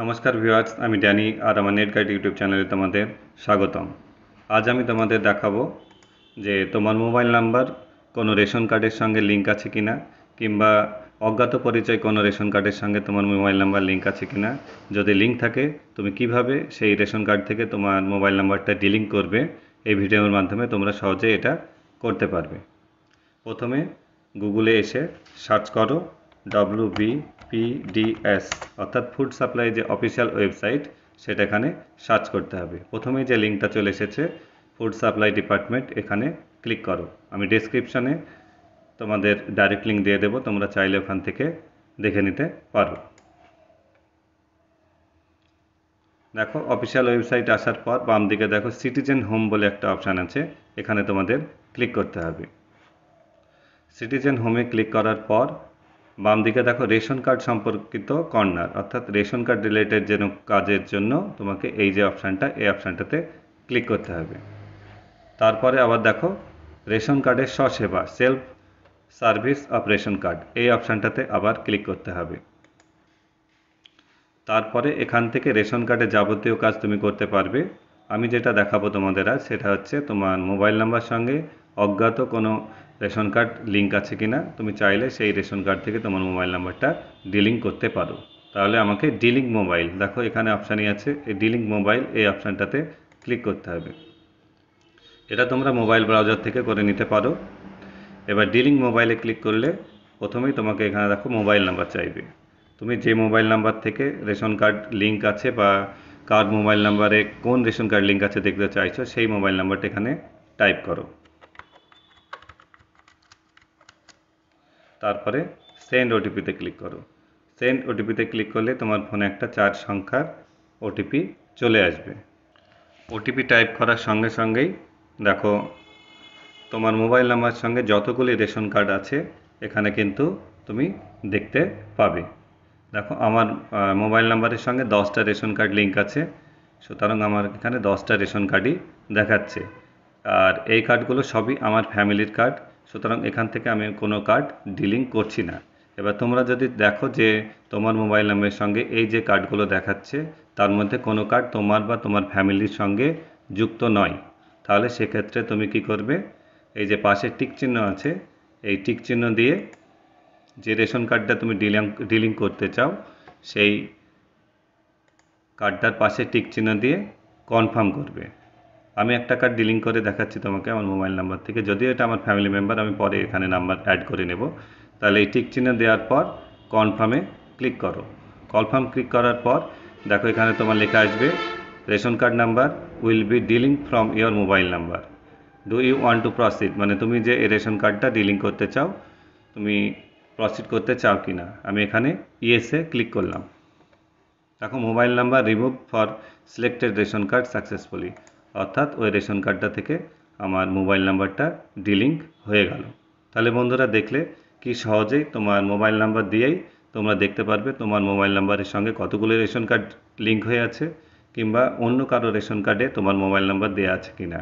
নমস্কার ভিউয়ার্স, আমি ড্যানি আর আমার নেট গাইড ইউটিউব চ্যানেলে তোমাদের স্বাগতম। আজ আমি তোমাদের দেখাবো যে তোমার মোবাইল নাম্বার কোনো রেশন কার্ডের সঙ্গে লিঙ্ক আছে কিনা, কিংবা অজ্ঞাত পরিচয় কোনো রেশন কার্ডের সঙ্গে তোমার মোবাইল নাম্বার লিঙ্ক আছে কিনা। যদি লিঙ্ক থাকে তুমি কিভাবে সেই রেশন কার্ড থেকে তোমার মোবাইল নাম্বারটা ডিলিট করবে, এই ভিডিওর মাধ্যমে তোমরা সহজে এটা করতে পারবে। প্রথমে গুগলে এসে সার্চ করো WBPDS, অর্থাৎ ফুড সাপ্লাই যে অফিসিয়াল ওয়েবসাইট, সেটা এখানে সার্চ করতে হবে। প্রথমে যে লিঙ্কটা চলে এসেছে ফুড সাপ্লাই ডিপার্টমেন্ট, এখানে ক্লিক করো। আমি ডেসক্রিপশানে তোমাদের ডাইরেক্ট লিঙ্ক দিয়ে দেবো, তোমরা চাইলে ওখান থেকে দেখে নিতে পারো। দেখো অফিসিয়াল ওয়েবসাইট আসার পর বাম দিকে দেখো সিটিজেন হোম বলে একটা অপশান আছে, এখানে তোমাদের ক্লিক করতে হবে। সিটিজেন হোমে ক্লিক করার পর বাম দিকে দেখো রেশন কার্ড সম্পর্কিত কর্নার, অর্থাৎ রেশন কার্ড রিলেটেড যেন কাজের জন্য তোমাকে এই যে অপশানটা, এই অপশানটাতে ক্লিক করতে হবে। তারপরে আবার দেখো রেশন কার্ডের স্বসেবা, self service of ration card, এই অপশানটাতে আবার ক্লিক করতে হবে। তারপরে এখান থেকে রেশন কার্ডের যাবতীয় কাজ তুমি করতে পারবে। আমি যেটা দেখাবো তোমাদের আজ, সেটা হচ্ছে তোমার মোবাইল নাম্বার সঙ্গে অজ্ঞাত কোনো রেশন কার্ড লিঙ্ক আছে কিনা। তুমি চাইলে সেই রেশন কার্ড থেকে তোমার মোবাইল নাম্বারটা ডিলিট করতে পারো। তাহলে আমাকে ডিলিট মোবাইল, দেখো এখানে অপশানই আছে, এই ডিলিট মোবাইল এই অপশানটাতে ক্লিক করতে হবে। এটা তোমরা মোবাইল ব্রাউজার থেকে করে নিতে পারো। এবার ডিলিট মোবাইলে ক্লিক করলে প্রথমেই তোমাকে এখানে দেখো মোবাইল নাম্বার চাইবে। তুমি যে মোবাইল নাম্বার থেকে রেশন কার্ড লিঙ্ক আছে বা কার মোবাইল নাম্বারে কোন রেশন কার্ড লিঙ্ক আছে দেখতে চাইছো, সেই মোবাইল নাম্বারটা এখানে টাইপ করো। তারপরে সেন্ড ওটিপিতে ক্লিক করো। সেন্ড ওটিপিতে ক্লিক করলে তোমার ফোনে একটা 4 সংখ্যার ওটিপি চলে আসবে। ওটিপি টাইপ করার সঙ্গে সঙ্গেই দেখো তোমার মোবাইল নাম্বার সঙ্গে যতগুলি রেশন কার্ড আছে এখানে কিন্তু তুমি দেখতে পাবে। দেখো আমার মোবাইল নাম্বারের সঙ্গে 10টা রেশন কার্ড লিঙ্ক আছে, সুতরাং আমার এখানে 10টা রেশন কার্ডই দেখাচ্ছে। আর এই কার্ডগুলো সবই আমার ফ্যামিলির কার্ড, সুতরাং এখান থেকে আমি কোনো কার্ড ডিলিট করছি না। এবার তোমরা যদি দেখো যে তোমার মোবাইল নাম্বারের সঙ্গে এই যে কার্ডগুলো দেখাচ্ছে তার মধ্যে কোনো কার্ড তোমার বা তোমার ফ্যামিলির সঙ্গে যুক্ত নয়, তাহলে সেক্ষেত্রে তুমি কি করবে, এই যে পাশে টিক চিহ্ন আছে, এই টিক চিহ্ন দিয়ে যে রেশন কার্ডটা তুমি ডিলিট করতে চাও সেই কার্ডটার পাশে টিক চিহ্ন দিয়ে কনফার্ম করবে। আমি একটা কার্ড ডিলিট করে দেখাচ্ছি তোমাকে আমার মোবাইল নাম্বার থেকে, যদিও এটা আমার ফ্যামিলি মেম্বার, আমি পরে এখানে নাম্বার অ্যাড করে নেব। তাহলে এই টিক চিহ্ন দেওয়ার পর কনফার্মে ক্লিক করো। কনফার্ম ক্লিক করার পর দেখো এখানে তোমার লেখা আসবে ration card number will be delete from your mobile number, do you want to proceed, মানে তুমি যে এই রেশন কার্ডটা ডিলিট করতে চাও তুমি প্রসিড করতে চাও কি না। আমি এখানে ইয়েসে ক্লিক করলাম। দেখো mobile number remove for selected ration card successfully, অর্থাৎ ওই রেশন কার্ডটা থেকে আমার মোবাইল নাম্বারটা ডিলিট হয়ে গেল। তাহলে বন্ধুরা দেখলে কি সহজেই তোমার মোবাইল নাম্বার দিয়েই তোমরা দেখতে পারবে তোমার মোবাইল নাম্বারের সঙ্গে কতগুলো রেশন কার্ড লিঙ্ক হয়ে আছে, কিংবা অন্য কারো রেশন কার্ডে তোমার মোবাইল নাম্বার দেওয়া আছে কিনা।